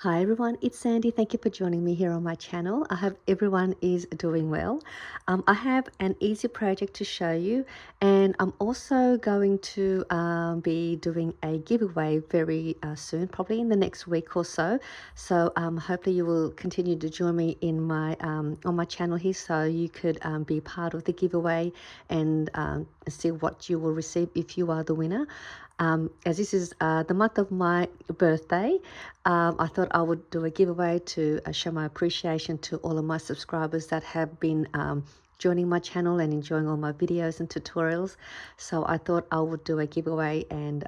Hi everyone, it's Sandy. Thank you for joining me here on my channel. I hope everyone is doing well. I have an easy project to show you, and I'm also going to be doing a giveaway very soon, probably in the next week or so. So hopefully you will continue to join me in my on my channel here, so you could be part of the giveaway and see what you will receive if you are the winner. As this is the month of my birthday, I thought I would do a giveaway to show my appreciation to all of my subscribers that have been joining my channel and enjoying all my videos and tutorials. So I thought I would do a giveaway, and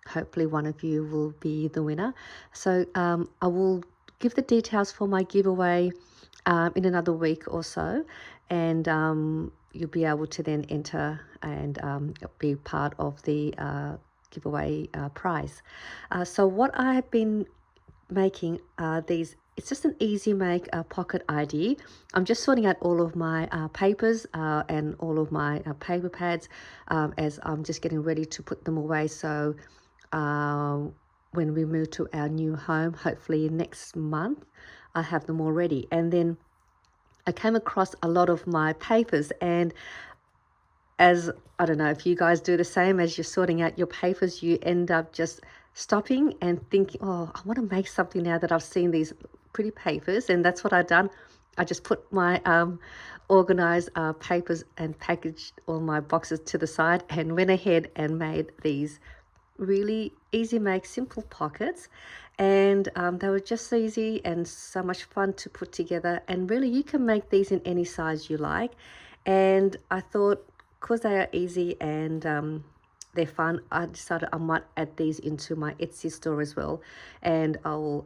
hopefully one of you will be the winner. So I will give the details for my giveaway in another week or so, and you'll be able to then enter and be part of the giveaway prize. So what I have been making these, it's just an easy make pocket ID. I'm just sorting out all of my papers and all of my paper pads as I'm just getting ready to put them away, so when we move to our new home, hopefully next month, I have them all ready. And then I came across a lot of my papers, and as I don't know if you guys do the same, as you're sorting out your papers, you end up just stopping and thinking, oh, I want to make something now that I've seen these pretty papers. And that's what I've done. I just put my organized papers and packaged all my boxes to the side and went ahead and made these really easy make simple pockets. And they were just so easy and so much fun to put together. And really you can make these in any size you like. And I thought, because they are easy and they're fun, I decided I might add these into my Etsy store as well. And I'll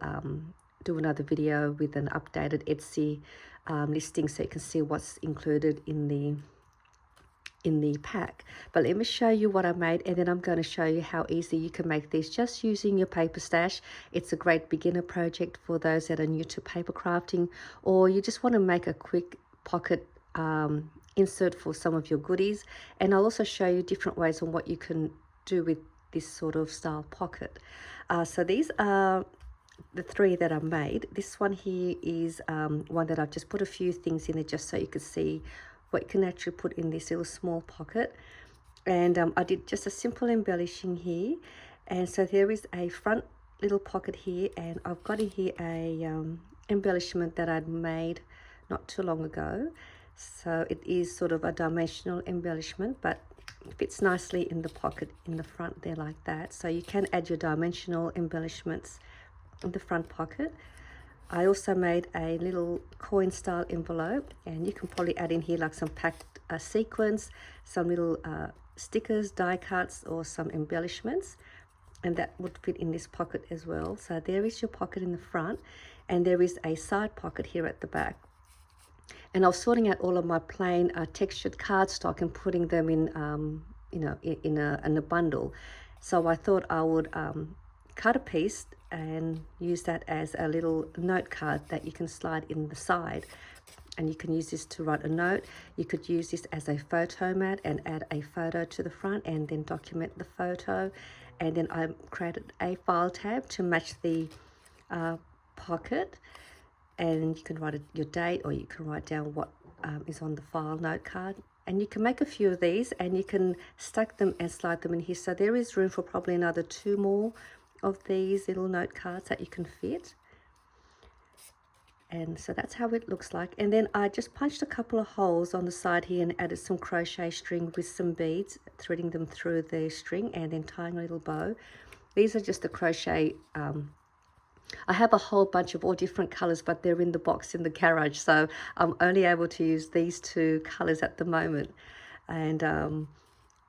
do another video with an updated Etsy listing, so you can see what's included in the pack. But let me show you what I made, and then I'm going to show you how easy you can make these just using your paper stash. It's a great beginner project for those that are new to paper crafting, or you just want to make a quick pocket insert for some of your goodies. And I'll also show you different ways on what you can do with this sort of style pocket. So these are the three that I made. This one here is one that I've just put a few things in it just so you can see what you can actually put in this little small pocket. And I did just a simple embellishing here. And so there is a front little pocket here, and I've got in here a embellishment that I'd made not too long ago. So it is sort of a dimensional embellishment, but it fits nicely in the pocket in the front there like that. So you can add your dimensional embellishments in the front pocket. I also made a little coin style envelope, and you can probably add in here like some packed sequins, some little stickers, die cuts, or some embellishments, and that would fit in this pocket as well. So there is your pocket in the front, and there is a side pocket here at the back. And I was sorting out all of my plain textured cardstock and putting them in, in a bundle. So I thought I would cut a piece and use that as a little note card that you can slide in the side. And you can use this to write a note. You could use this as a photo mat and add a photo to the front and then document the photo. And then I created a file tab to match the pocket. And you can write your date, or you can write down what is on the file note card. And you can make a few of these, and you can stack them and slide them in here. So there is room for probably another 2 more of these little note cards that you can fit. And so that's how it looks like. And then I just punched a couple of holes on the side here and added some crochet string with some beads, threading them through the string and then tying a little bow. These are just the crochet. I have a whole bunch of all different colors, but they're in the box in the garage, so I'm only able to use these 2 colors at the moment. And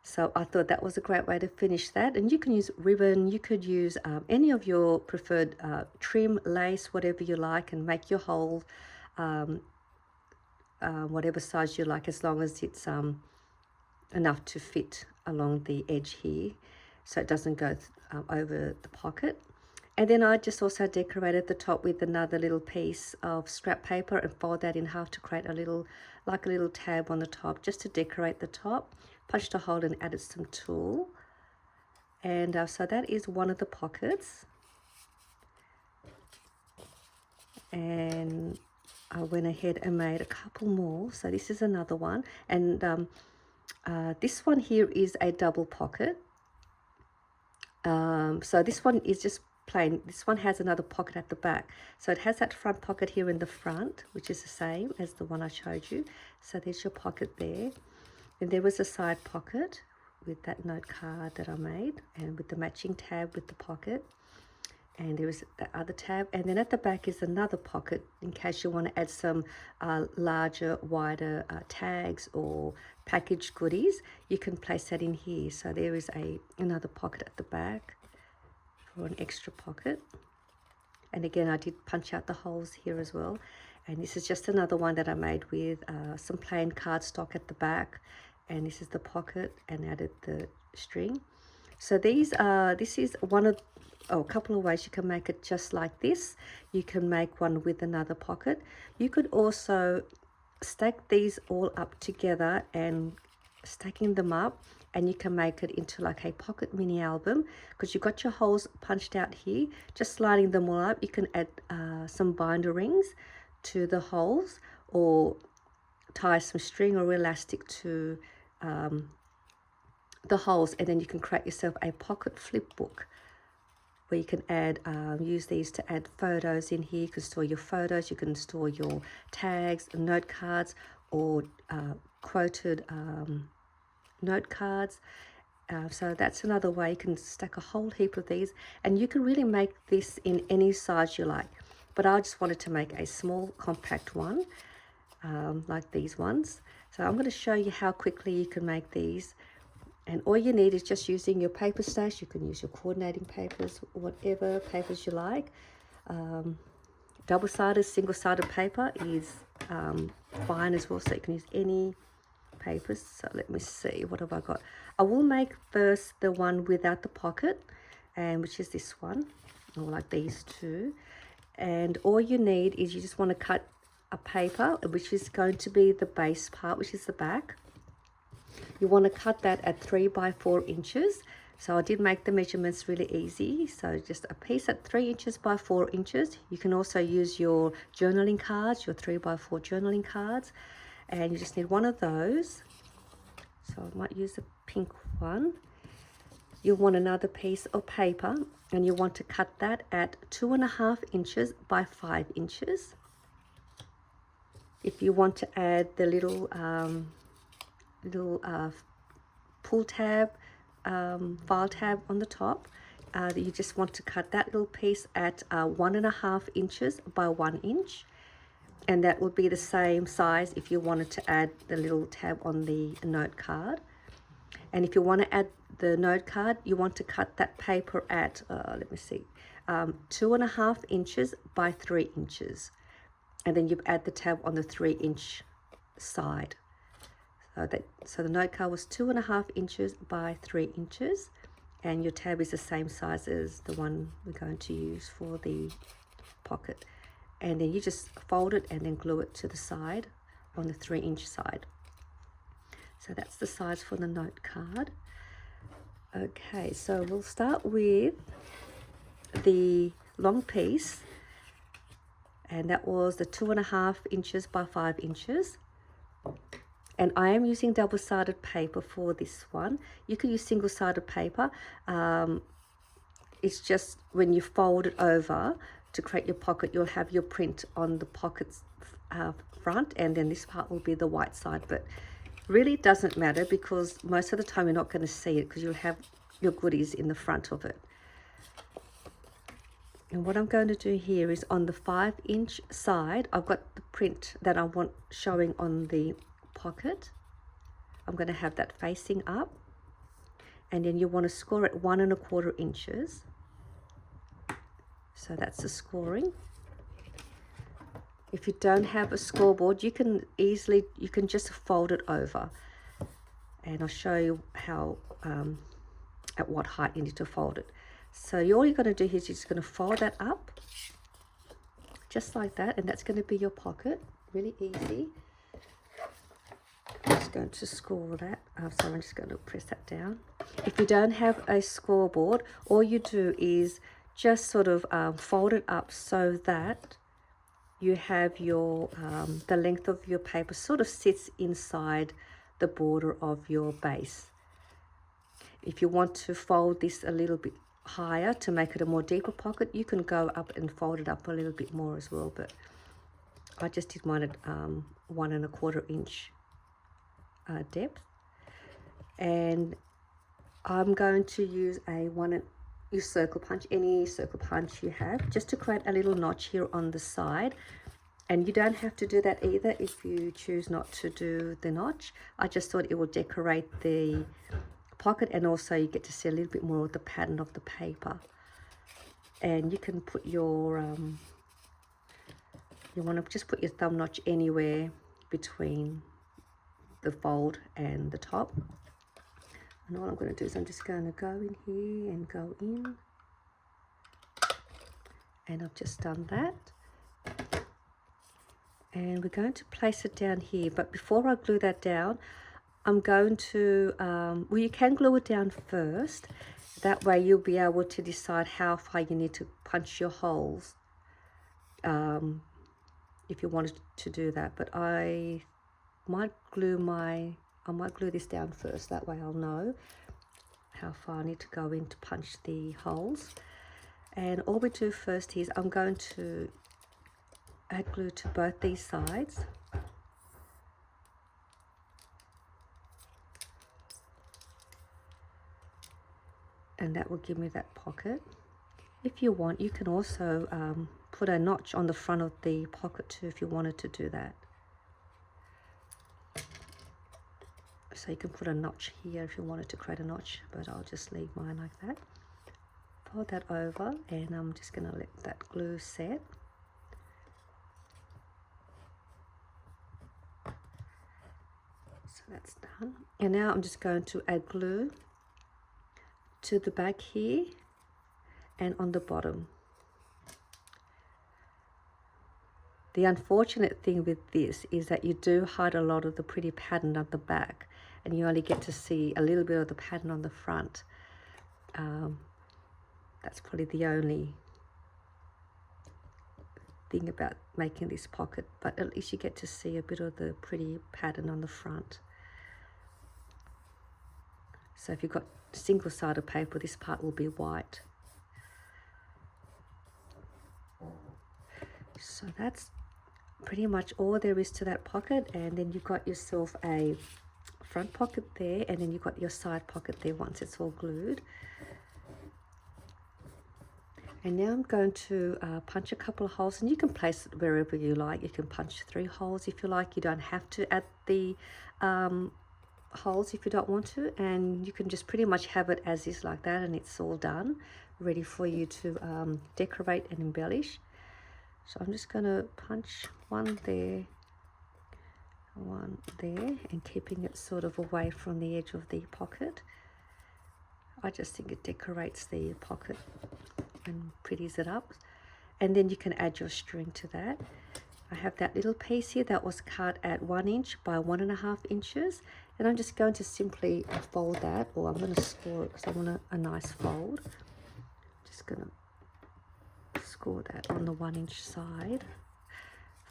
so I thought that was a great way to finish that. And you can use ribbon, you could use any of your preferred trim, lace, whatever you like, and make your hole whatever size you like, as long as it's enough to fit along the edge here, so it doesn't go over the pocket. And then I just also decorated the top with another little piece of scrap paper and fold that in half to create a little, like a little tab on the top, just to decorate the top. Punched a hole and added some tulle. And so that is one of the pockets. and I went ahead and made a couple more. So this is another one, and this one here is a double pocket. So this one is just plain. This one has another pocket at the back, so it has that front pocket here in the front, which is the same as the one I showed you. So there's your pocket there, and there was a side pocket with that note card that I made, and with the matching tab with the pocket, and there is the other tab, and then at the back is another pocket in case you want to add some larger, wider tags or packaged goodies. You can place that in here. So there is another pocket at the back for an extra pocket, and again I did punch out the holes here as well. And this is just another one that I made with some plain cardstock at the back, and this is the pocket, and added the string. So this is a couple of ways you can make it just like this. You can make one with another pocket. You could also stack these all up together, and stacking them up, and you can make it into like a pocket mini album, because you've got your holes punched out here. Just lining them all up, you can add some binder rings to the holes, or tie some string or elastic to the holes, and then you can create yourself a pocket flip book where you can add use these to add photos in here. You can store your photos, you can store your tags, note cards, or quoted note cards. So that's another way. You can stack a whole heap of these, and you can really make this in any size you like, but I just wanted to make a small compact one like these ones. So I'm going to show you how quickly you can make these, and all you need is just using your paper stash. You can use your coordinating papers, whatever papers you like. Double-sided, single-sided paper is fine as well, so you can use any papers. So let me see, what have I got? I will make first the one without the pocket, and which is this one, or like these two. And all you need is, you just want to cut a paper, which is going to be the base part, which is the back. You want to cut that at 3 by 4 inches. So I did make the measurements really easy. So just a piece at 3 inches by 4 inches. You can also use your journaling cards, your 3 by 4 journaling cards, and you just need one of those. So I might use a pink one. You'll want another piece of paper, and you want to cut that at 2.5 inches by 5 inches. If you want to add the little pull tab, file tab on the top, you just want to cut that little piece at 1.5 inches by 1 inch, and that would be the same size if you wanted to add the little tab on the note card. And if you want to add the note card, you want to cut that paper at 2.5 inches by 3 inches, and then you add the tab on the 3-inch side. So the note card was 2.5 inches by 3 inches, and your tab is the same size as the one we're going to use for the pocket. And then you just fold it and then glue it to the side on the 3-inch side. So that's the size for the note card. Okay, so we'll start with the long piece, and that was the 2.5 inches by 5 inches. And I am using double-sided paper for this one. You can use single-sided paper. It's just when you fold it over to create your pocket, you'll have your print on the pocket's front, and then this part will be the white side. But really it doesn't matter, because most of the time you're not going to see it, because you'll have your goodies in the front of it. And what I'm going to do here is, on the 5-inch side, I've got the print that I want showing on the pocket. I'm going to have that facing up, and then you want to score at 1.25 inches. So that's the scoring. If you don't have a scoreboard, you can just fold it over, and I'll show you how at what height you need to fold it. So all you're going to do here is you're just going to fold that up just like that, and that's going to be your pocket. Really easy. I'm just going to score that. So I'm just going to press that down. If you don't have a scoreboard, all you do is just sort of fold it up so that you have your the length of your paper sort of sits inside the border of your base. If you want to fold this a little bit higher to make it a more deeper pocket, you can go up and fold it up a little bit more as well, but I just did mine at 1¼ inch depth. And I'm going to use your circle punch, any circle punch you have, just to create a little notch here on the side. And you don't have to do that either if you choose not to do the notch. I just thought it will decorate the pocket, and also you get to see a little bit more of the pattern of the paper. And you can put your you want to just put your thumb notch anywhere between the fold and the top. And all I'm going to do is I'm just going to go in here and go in, and I've just done that. And we're going to place it down here, but before I glue that down, I'm going to well, you can glue it down first. That way you'll be able to decide how far you need to punch your holes if you wanted to do that. But I might glue this down first. That way I'll know how far I need to go in to punch the holes. And all we do first is I'm going to add glue to both these sides. And that will give me that pocket. If you want, you can also put a notch on the front of the pocket too, if you wanted to do that. So you can put a notch here if you wanted to create a notch, but I'll just leave mine like that. Fold that over, and I'm just going to let that glue set. So that's done. And now I'm just going to add glue to the back here and on the bottom. The unfortunate thing with this is that you do hide a lot of the pretty pattern at the back, and you only get to see a little bit of the pattern on the front. That's probably the only thing about making this pocket, but at least you get to see a bit of the pretty pattern on the front. So if you've got single-sided paper, this part will be white. So that's pretty much all there is to that pocket. And then you've got yourself a front pocket there, and then you've got your side pocket there once it's all glued. And now I'm going to punch a couple of holes, and you can place it wherever you like. You can punch 3 holes if you like. You don't have to add the holes if you don't want to, and you can just pretty much have it as is like that, and it's all done, ready for you to decorate and embellish. So I'm just going to punch one there, and keeping it sort of away from the edge of the pocket. I just think it decorates the pocket and pretties it up. And then you can add your string to that. I have that little piece here that was cut at 1 inch by 1½ inches, and I'm just going to simply fold that, or I'm going to score it because I want a nice fold. Just going to score that on the 1 inch side,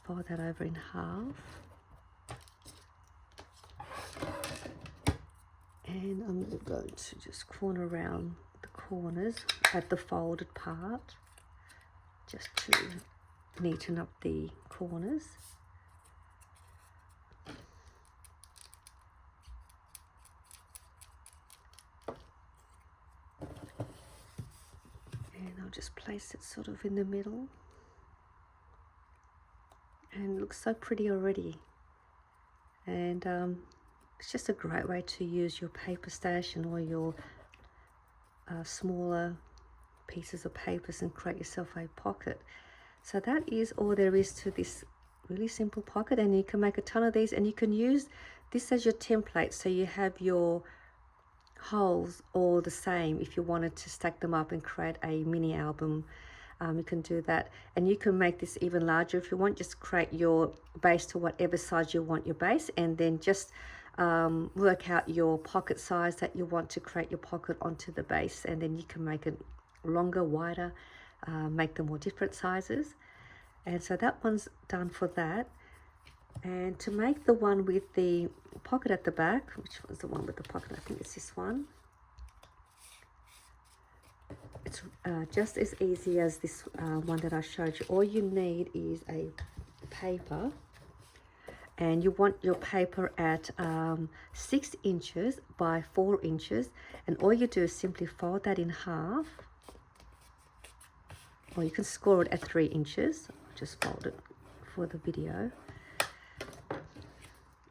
fold that over in half, and I'm going to just corner around the corners at the folded part, just to neaten up the corners. And I'll just place it sort of in the middle, and it looks so pretty already. And it's just a great way to use your paper stash and all your smaller pieces of papers and create yourself a pocket. So that is all there is to this really simple pocket, and you can make a ton of these, and you can use this as your template, so you have your holes all the same. If you wanted to stack them up and create a mini album, you can do that. And you can make this even larger if you want. Just create your base to whatever size you want your base, and then just work out your pocket size that you want to create your pocket onto the base, and then you can make it longer, wider, make them more different sizes. And so that one's done for that. And to make the one with the pocket at the back, which was the one with the pocket, I think it's this one. It's just as easy as this one that I showed you. All you need is a paper, and you want your paper at 6 inches by 4 inches, and all you do is simply fold that in half, or you can score it at 3 inches. I'll just fold it for the video,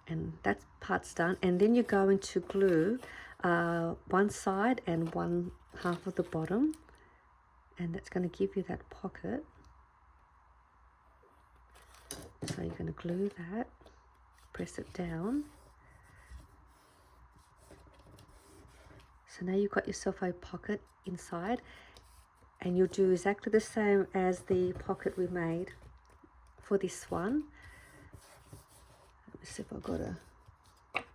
and that part's done. And then you're going to glue one side and one half of the bottom, and that's going to give you that pocket. So you're going to glue that, press it down. So now you've got yourself a pocket inside, and you'll do exactly the same as the pocket we made for this one. Let me see if I've got a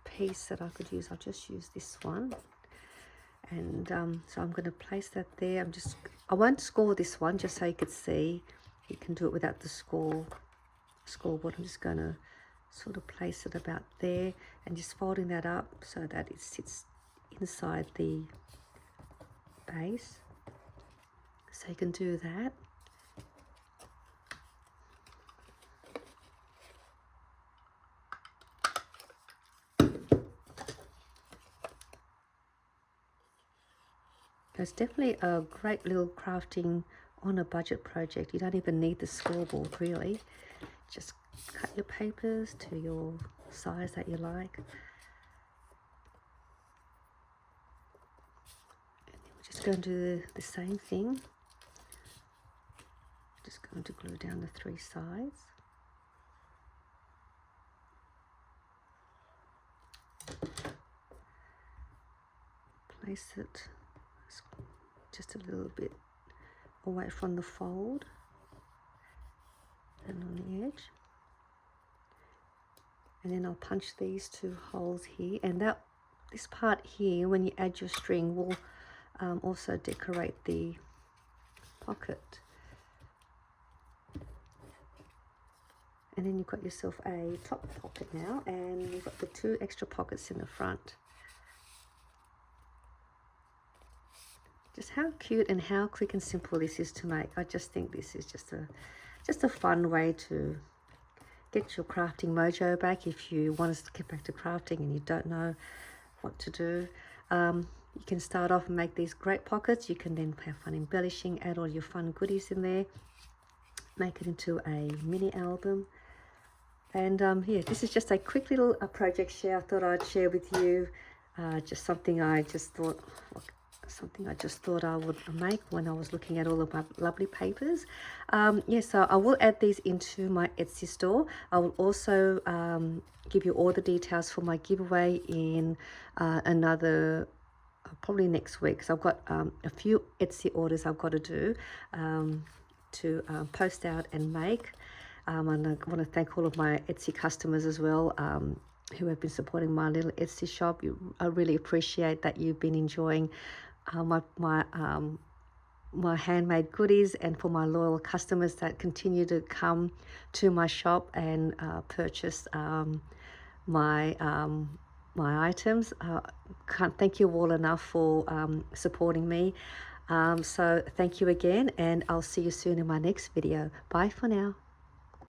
piece that I could use. I'll just use this one. And so I'm going to place that there. I won't score this one, just so you could see. You can do it without the scoreboard. I'm just going to sort of place it about there, and just folding that up so that it sits inside the base. So you can do that. It's definitely a great little crafting on a budget project. You don't even need the scoreboard really. Just cut your papers to your size that you like. And then we're just going to do the same thing. Just going to glue down the 3 sides. Place it just a little bit away from the fold and on the edge. And then I'll punch these 2 holes here, and this part here, when you add your string, will also decorate the pocket. And then you've got yourself a top pocket now, and you've got the 2 extra pockets in the front. Just how cute and how quick and simple this is to make. I just think this is just a fun way to get your crafting mojo back. If you want to get back to crafting and you don't know what to do, you can start off and make these great pockets. You can then have fun embellishing, add all your fun goodies in there, make it into a mini album. And yeah, this is just a quick little project share I thought I'd share with you. Just something I just thought I would make when I was looking at all of my lovely papers. Yeah, so I will add these into my Etsy store. I will also give you all the details for my giveaway in another, probably next week. So I've got a few Etsy orders I've got to do to post out and make. And I want to thank all of my Etsy customers as well, who have been supporting my little Etsy shop. I really appreciate that you've been enjoying my handmade goodies, and for my loyal customers that continue to come to my shop and purchase my items. Can't thank you all enough for supporting me. So thank you again, and I'll see you soon in my next video. Bye for now.